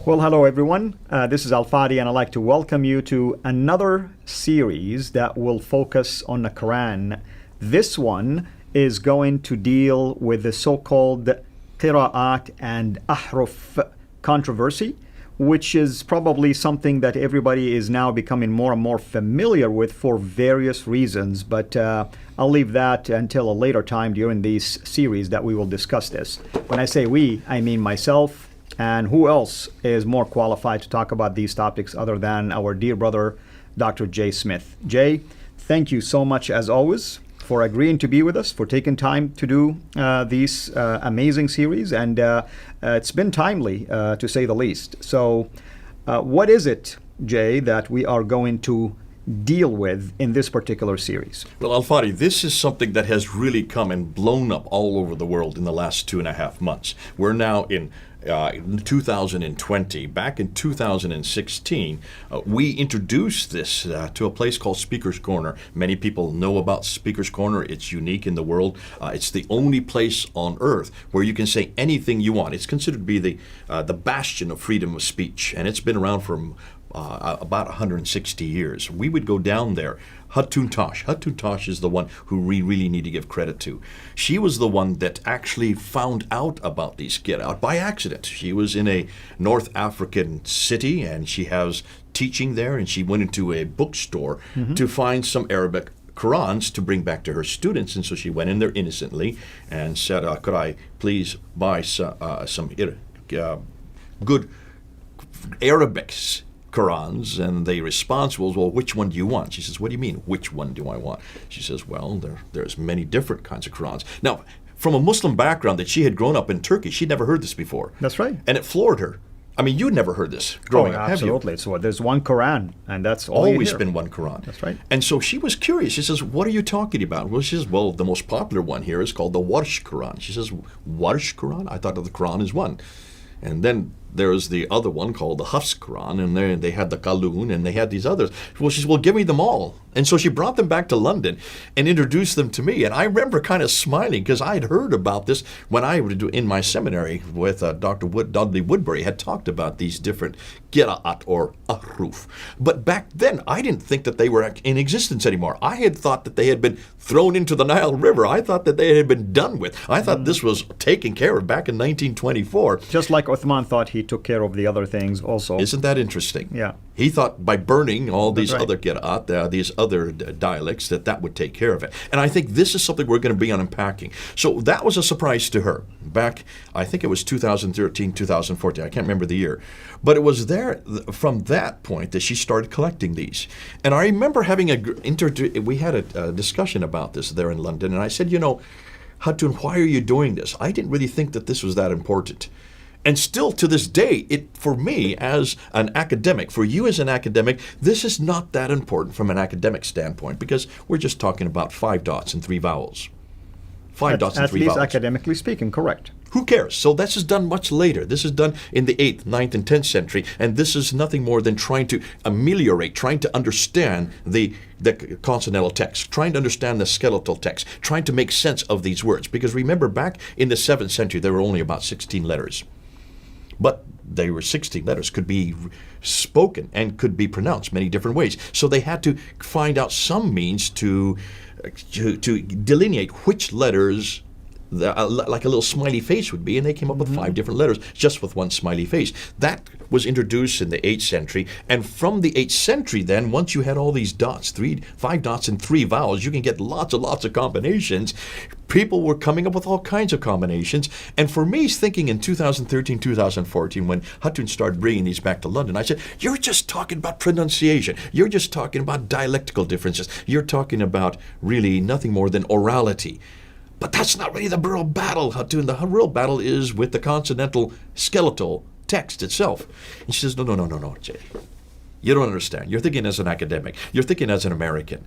Well, hello everyone. This is Al-Fadi, and I'd like to welcome you to another series that will focus on the Quran. This one is going to deal with the so-called qira'at and ahruf controversy, which is probably something that everybody is now becoming more and more familiar with for various reasons. But I'll leave that until a later time during this series that we will discuss this. When I say we, I mean myself. And who else is more qualified to talk about these topics other than our dear brother, Dr. Jay Smith? Jay, thank you so much, as always, for agreeing to be with us, for taking time to do these amazing series. And it's been timely, to say the least. So what is it, Jay, that we are going to deal with in this particular series? Well, Al-Fadi, this is something that has really come and blown up all over the world in the last 2.5 months. We're now in 2020. Back in 2016, we introduced this to a place called Speaker's Corner. Many people know about Speaker's Corner. It's unique in the world. It's the only place on earth where you can say anything you want. It's considered to be the bastion of freedom of speech, and it's been around for about 160 years. We would go down there. Hatun Tash is the one who we really need to give credit to. She was the one that actually found out about these qira'at by accident. She was in a North African city, and she has teaching there, and she went into a bookstore to find some Arabic Qurans to bring back to her students. And so she went in there innocently and said, could I please buy some good Arabics Qurans? And the response was, well, which one do you want? She says, what do you mean, which one do I want? She says, well, there's many different kinds of Qurans. Now, from a Muslim background that she had grown up in Turkey, she'd never heard this before. That's right. And it floored her. I mean, you'd never heard this growing up, have you? Absolutely. So there's one Quran, and that's all Always you hear. been one Quran. That's right. And so she was curious. She says, what are you talking about? Well, she says, well, the most popular one here is called the Warsh Quran. She says, Warsh Quran? I thought that the Quran is one. And then there's the other one called the Hafs Quran, and they had the Qalun, and they had these others. Well, she said, well, give me them all. And so she brought them back to London and introduced them to me. And I remember kind of smiling because I had heard about this when I was in my seminary with Dr. Dudley Woodbury had talked about these different qira'at or ahruf. But back then, I didn't think that they were in existence anymore. I had thought that they had been thrown into the Nile River. I thought that they had been done with. I thought this was taken care of back in 1924. Just like Uthman thought he took care of the other things also. Isn't that interesting? Yeah. He thought by burning all these That's right. other qira'at, these other dialects, that would take care of it. And I think this is something we're going to be unpacking. So that was a surprise to her. Back, I think it was 2013, 2014. I can't remember the year. But it was there from that point that she started collecting these. And I remember having we had a discussion about this there in London. And I said, Hatun, why are you doing this? I didn't really think that this was that important. And still to this day, for me as an academic, for you as an academic, this is not that important from an academic standpoint because we're just talking about 5 dots and 3 vowels. 5 dots and 3 vowels. At least academically speaking, correct. Who cares? So this is done much later. This is done in the 8th, 9th, and 10th century, and this is nothing more than trying to ameliorate, trying to understand the consonantal text, trying to understand the skeletal text, trying to make sense of these words. Because remember, back in the 7th century, there were only about 16 letters. But they were 16 letters, could be spoken and could be pronounced many different ways. So they had to find out some means to delineate which letters like a little smiley face would be, and they came up with 5 different letters just with one smiley face. That was introduced in the 8th century, and from the 8th century then, once you had all these dots, 5 dots and 3 vowels, you can get lots and lots of combinations. People were coming up with all kinds of combinations, and for me, thinking in 2013, 2014, when Hatun started bringing these back to London, I said, you're just talking about pronunciation. You're just talking about dialectical differences. You're talking about really nothing more than orality. But that's not really the real battle, Hatun. The real battle is with the consonantal skeletal text itself. And she says, no, Jay. You don't understand. You're thinking as an academic. You're thinking as an American.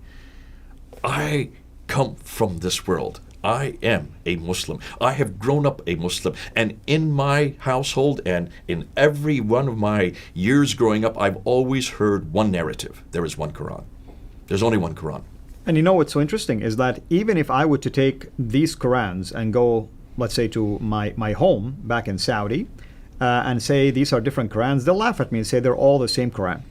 I come from this world. I am a Muslim. I have grown up a Muslim. And in my household and in every one of my years growing up, I've always heard one narrative. There is one Quran. There's only one Quran. And what's so interesting is that even if I were to take these Qurans and go, let's say, to my home back in Saudi, and say these are different Qurans, they'll laugh at me and say they're all the same Quran.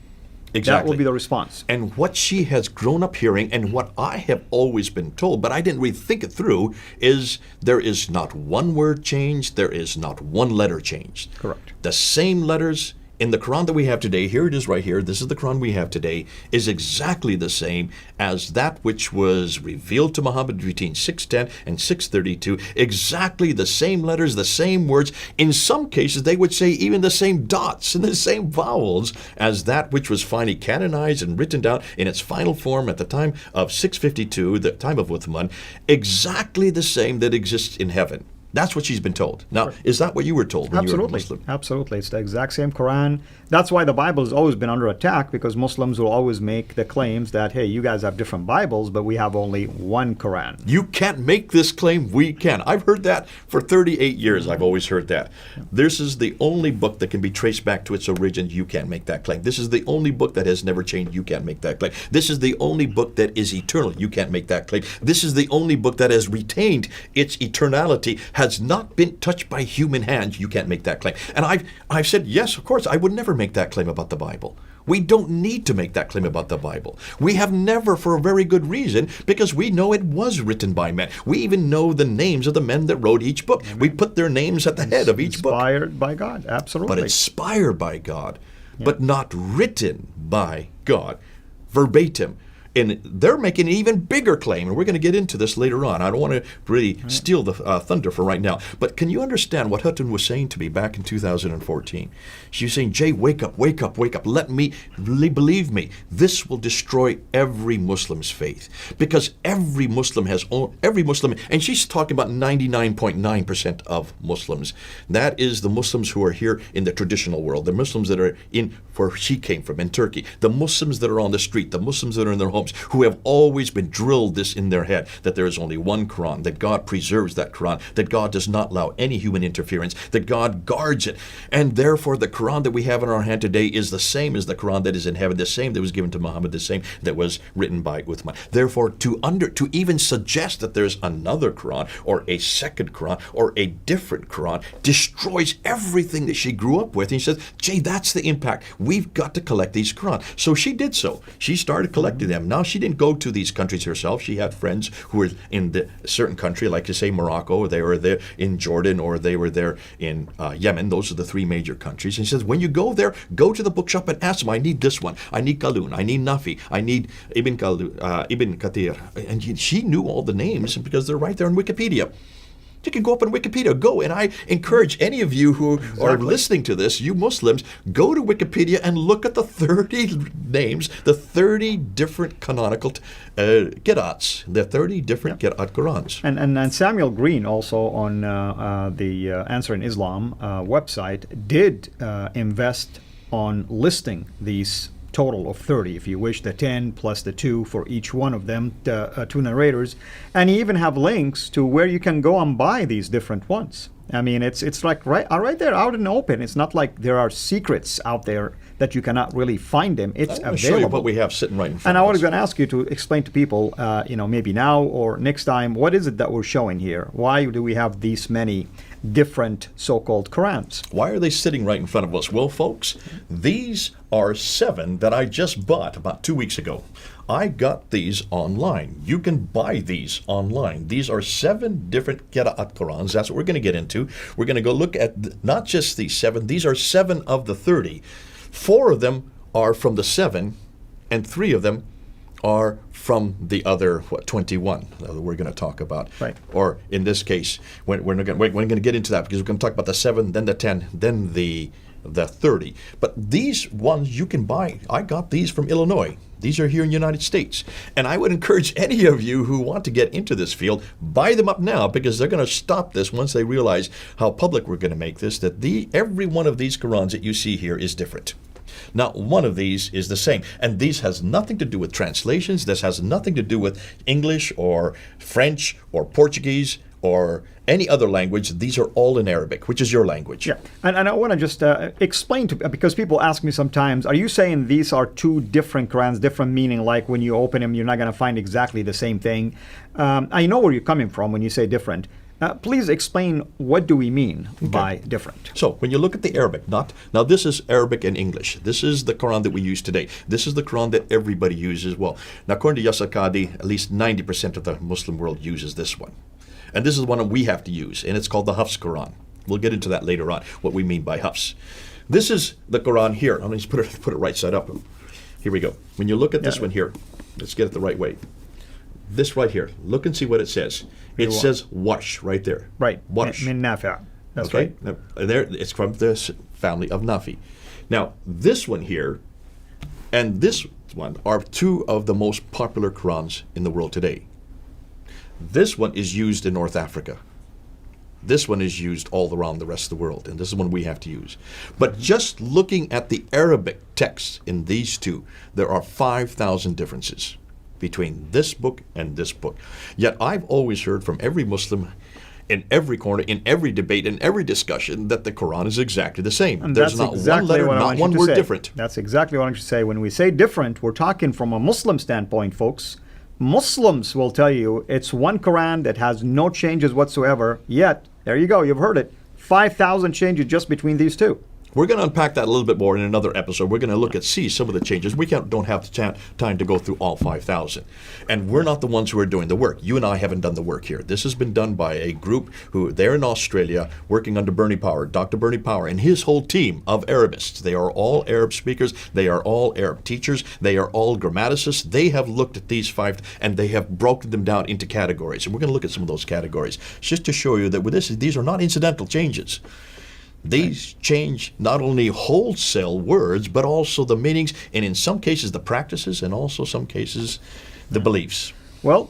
Exactly. That will be the response. And what she has grown up hearing, and what I have always been told, but I didn't really think it through, is there is not one word changed, there is not one letter changed. Correct. The same letters in the Quran that we have today, here it is right here, this is the Quran we have today, is exactly the same as that which was revealed to Muhammad between 610 and 632. Exactly the same letters, the same words. In some cases, they would say even the same dots and the same vowels as that which was finally canonized and written down in its final form at the time of 652, the time of Uthman. Exactly the same that exists in heaven. That's what she's been told. Now, is that what you were told when you were a Muslim? Absolutely. It's the exact same Quran. That's why the Bible has always been under attack, because Muslims will always make the claims that, hey, you guys have different Bibles, but we have only one Quran. You can't make this claim, we can. I've heard that for 38 years. I've always heard that. This is the only book that can be traced back to its origin. You can't make that claim. This is the only book that has never changed. You can't make that claim. This is the only book that is eternal. You can't make that claim. This is the only book that has retained its eternality, has not been touched by human hands. You can't make that claim. And I've said, yes, of course, I would never make that claim about the Bible. We don't need to make that claim about the Bible. We have never, for a very good reason, because we know it was written by men. We even know the names of the men that wrote each book. We put their names at the head of each book. Inspired by God, absolutely. But inspired by God, but not written by God, verbatim. And they're making an even bigger claim, and we're going to get into this later on. I don't want to really steal the thunder for right now. But can you understand what Hutton was saying to me back in 2014? She was saying, Jay, wake up, wake up, wake up. Let me, believe me, this will destroy every Muslim's faith. Because every Muslim, and she's talking about 99.9% of Muslims. That is the Muslims who are here in the traditional world, the Muslims that are in where she came from, in Turkey, the Muslims that are on the street, the Muslims that are in their homes, who have always been drilled this in their head, that there is only one Quran, that God preserves that Quran, that God does not allow any human interference, that God guards it. And therefore the Quran that we have in our hand today is the same as the Quran that is in heaven, the same that was given to Muhammad, the same that was written by Uthman. Therefore, to even suggest that there's another Quran or a second Quran or a different Quran destroys everything that she grew up with. And she says, Jay, that's the impact. We've got to collect these Quran. So she did so. She started collecting them. Now, she didn't go to these countries herself. She had friends who were in the certain country, like, say, Morocco, or they were there in Jordan, or they were there in Yemen. Those are the three major countries. And she says, when you go there, go to the bookshop and ask them, I need this one. I need Qalun. I need Nafi. I need Ibn Kathir. And she knew all the names because they're right there in Wikipedia. You can go up on Wikipedia. Go, and I encourage any of you who are listening to this, you Muslims, go to Wikipedia and look at the 30 names, the 30 different canonical qira'ats, the 30 different qira'at Qurans. And Samuel Green also on the Answer in Islam website did invest on listing these total of 30, if you wish, the 10 plus the 2 for each one of them, two narrators. And you even have links to where you can go and buy these different ones. I mean, it's like right there out in the open. It's not like there are secrets out there that you cannot really find them. It's available. Show you what we have sitting right in front and of us. I was going to ask you to explain to people, maybe now or next time, what is it that we're showing here? Why do we have these many different so-called Qurans? Why are they sitting right in front of us? Well, folks, these are 7 that I just bought about 2 weeks ago. I got these online. You can buy these online. These are 7 different Qira'at Qurans. That's what we're going to get into. We're going to go look at not just these 7. These are 7 of the 30. 4 of them are from the 7, and 3 of them are from the other 21 that we're going to talk about. Right. Or in this case, we're going to get into that because we're going to talk about the 7, then the 10, then the 30. But these ones you can buy. I got these from Illinois. These are here in the United States. And I would encourage any of you who want to get into this field, buy them up now, because they're going to stop this once they realize how public we're going to make this, that every one of these Qurans that you see here is different. Not one of these is the same. And these has nothing to do with translations. This has nothing to do with English or French or Portuguese or any other language. These are all in Arabic, which is your language. Yeah, and I want to just explain because people ask me sometimes, are you saying these are two different Qurans, different meaning, like when you open them, you're not going to find exactly the same thing? I know where you're coming from when you say different. Please explain, what do we mean by different? So when you look at the Arabic, now this is Arabic and English. This is the Quran that we use today. This is the Quran that everybody uses. Well, now according to Al-Fadi, at least 90% of the Muslim world uses this one. And this is the one that we have to use, and it's called the Hafs Quran. We'll get into that later on, what we mean by Hafs. This is the Quran here. I'm going to put it right side up. Here we go. When you look at this one here, let's get it the right way. This right here, look and see what it says. It says Warsh right there. Right. Warsh. Min Nafi'. That's okay. right. Now, there, it's from the family of Nafi. Now, this one here and this one are two of the most popular Qurans in the world today. This one is used in North Africa. This one is used all around the rest of the world, and this is one we have to use. But just looking at the Arabic text in these two, there are 5,000 differences between this book and this book. Yet I've always heard from every Muslim in every corner, in every debate, in every discussion, that the Quran is exactly the same. And there's not one letter, not one word different. That's exactly what I want you to say. When we say different, we're talking from a Muslim standpoint, folks. Muslims will tell you it's one Quran that has no changes whatsoever, yet, there you go, you've heard it, 5,000 changes just between these two. We're going to unpack that a little bit more in another episode. We're going to look at some of the changes. We don't have the time to go through all 5,000. And we're not the ones who are doing the work. You and I haven't done the work here. This has been done by a group who, they're in Australia, working under Bernie Power, Dr. Bernie Power, and his whole team of Arabists. They are all Arab speakers. They are all Arab teachers. They are all grammaticists. They have looked at these five, and they have broken them down into categories. And we're going to look at some of those categories, just to show you that with this, these are not incidental changes. These change not only wholesale words, but also the meanings, and in some cases the practices, and also some cases the beliefs. Well,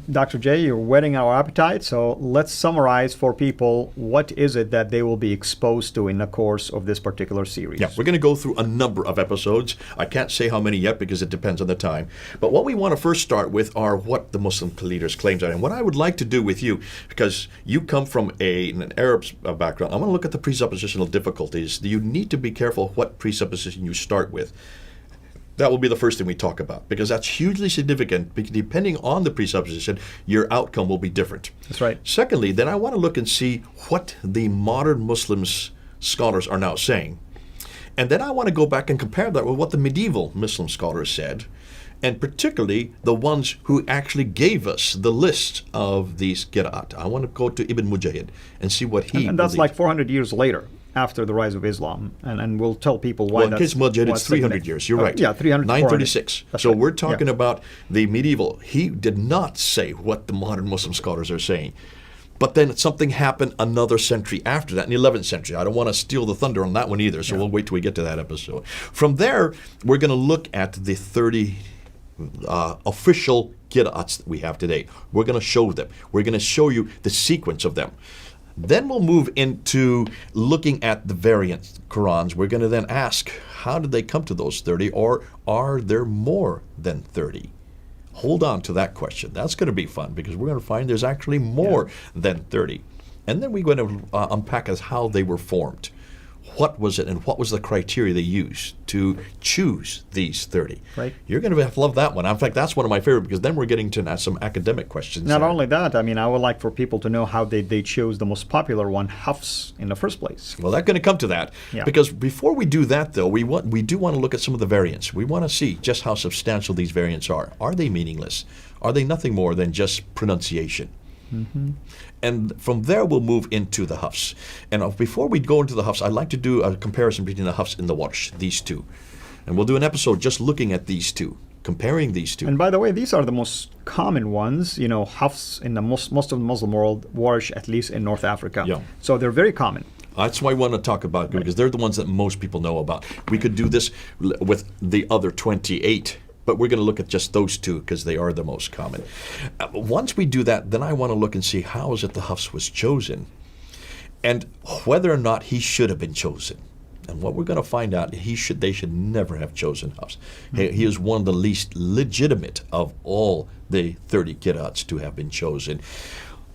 Dr. J, you're whetting our appetite, so let's summarize for people what is it that they will be exposed to in the course of this particular series. Yeah, we're going to go through a number of episodes. I can't say how many yet because it depends on the time. But what we want to first start with are what the Muslim leaders' claims are. And what I would like to do with you, because you come from an Arab background, I want to look at the presuppositional difficulties. You need to be careful what presupposition you start with. That will be the first thing we talk about, because that's hugely significant. Depending on the presupposition, your outcome will be different. That's right. Secondly, then I want to look and see what the modern Muslims scholars are now saying. And then I want to go back and compare that with what the medieval Muslim scholars said, and particularly the ones who actually gave us the list of these qira'at. I want to go to Ibn Mujahid and see what he And that's believed. like 400 years later, after the rise of Islam, and we'll tell people why. Well, in case Mujahid, it's 300 years. You're right. Yeah, 300. 936. That's so right. we're talking about the medieval. He did not say what the modern Muslim scholars are saying. But then something happened another century after that, in the 11th century. I don't want to steal the thunder on that one either, so we'll wait till we get to that episode. From there, we're going to look at the 30 official qira'ats that we have today. We're going to show them. We're going to show you the sequence of them. Then we'll move into looking at the variant Qurans. We're going to then ask, how did they come to those 30, or are there more than 30? Hold on to that question. That's going to be fun, because we're going to find there's actually more than 30. And then we're going to unpack as how they were formed. What was it, and what was the criteria they used to choose these 30? Right. You're going to love that one. In fact, that's one of my favorite, because then we're getting to some academic questions. Not there. only that, I mean, I would like for people to know how they chose the most popular one, Hafs, in the first place. Well, that's going to come to that. Yeah. Because before we do that, though, we do want to look at some of the variants. We want to see just how substantial these variants are. Are they meaningless? Are they nothing more than just pronunciation? Mm-hmm. And from there, we'll move into the Hafs. And before we go into the Hafs, I'd like to do a comparison between the Hafs and the Warsh, these two. And we'll do an episode just looking at these two, comparing these two. And by the way, these are the most common ones, you know, Hafs in the most of the Muslim world, Warsh at least in North Africa. Yeah. So they're very common. That's why I want to talk about, because they're the ones that most people know about. We could do this with the other 28. But we're going to look at just those two because they are the most common. Once we do that, then I want to look and see how is it the Hafs was chosen, and whether or not he should have been chosen. And what we're going to find out, they should never have chosen Hafs. Mm-hmm. He is one of the least legitimate of all the 30 qira'ats to have been chosen.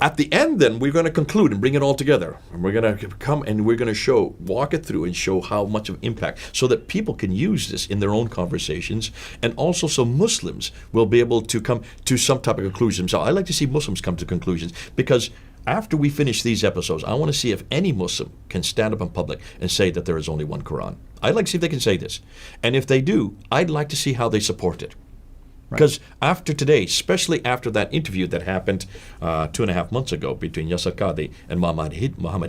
At the end, then, we're going to conclude and bring it all together. And we're going to come and we're going to walk it through and show how much of impact, so that people can use this in their own conversations, and also so Muslims will be able to come to some type of conclusion. So I like to see Muslims come to conclusions, because after we finish these episodes, I want to see if any Muslim can stand up in public and say that there is only one Quran. I'd like to see if they can say this. And if they do, I'd like to see how they support it. Because after today, especially after that interview that happened 2.5 months ago between Yasser Qadhi and Muhammad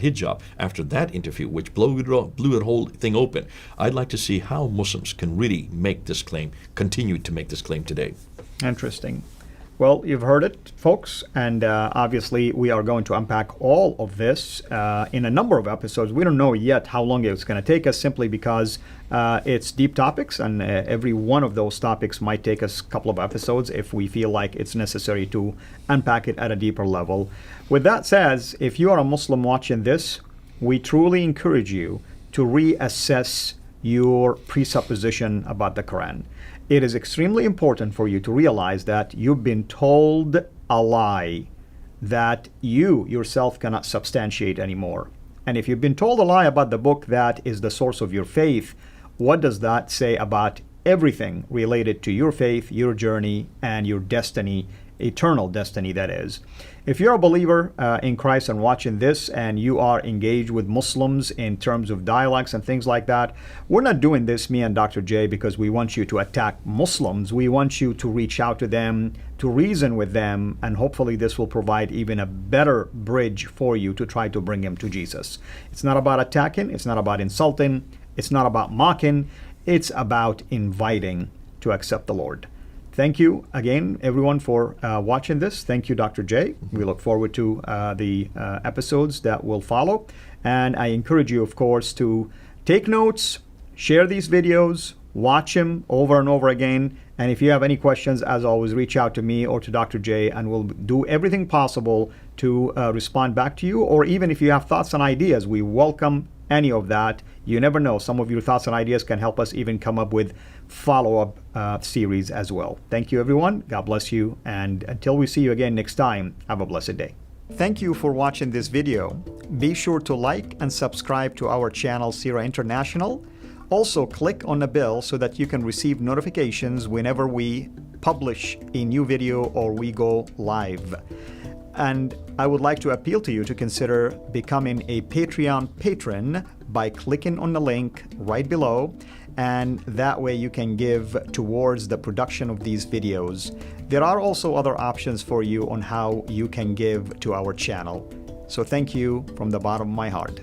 Hijab, after that interview, which blew the whole thing open, I'd like to see how Muslims can really make this claim, continue to make this claim today. Interesting. Well, you've heard it, folks, and obviously we are going to unpack all of this in a number of episodes. We don't know yet how long it's going to take us, simply because it's deep topics, and every one of those topics might take us a couple of episodes if we feel like it's necessary to unpack it at a deeper level. With that said, if you are a Muslim watching this, we truly encourage you to reassess your presupposition about the Quran. It is extremely important for you to realize that you've been told a lie that you yourself cannot substantiate anymore. And if you've been told a lie about the book that is the source of your faith, what does that say about everything related to your faith, your journey, and your destiny, eternal destiny, that is? If you're a believer in Christ and watching this, and you are engaged with Muslims in terms of dialogues and things like that, we're not doing this, me and Dr. J, because we want you to attack Muslims. We want you to reach out to them, to reason with them, and hopefully this will provide even a better bridge for you to try to bring them to Jesus. It's not about attacking, it's not about insulting, it's not about mocking, it's about inviting to accept the Lord. Thank you again, everyone, for watching this. Thank you, Dr. J. We look forward to the episodes that will follow. And I encourage you, of course, to take notes, share these videos, watch them over and over again. And if you have any questions, as always, reach out to me or to Dr. J, and we'll do everything possible to respond back to you. Or even if you have thoughts and ideas, we welcome any of that. You never know. Some of your thoughts and ideas can help us even come up with follow-up series as well. Thank you, everyone. God bless you. And until we see you again next time, have a blessed day. Thank you for watching this video. Be sure to like and subscribe to our channel, CIRA International. Also, click on the bell so that you can receive notifications whenever we publish a new video or we go live. And I would like to appeal to you to consider becoming a Patreon patron by clicking on the link right below, and that way you can give towards the production of these videos. There are also other options for you on how you can give to our channel. So thank you from the bottom of my heart.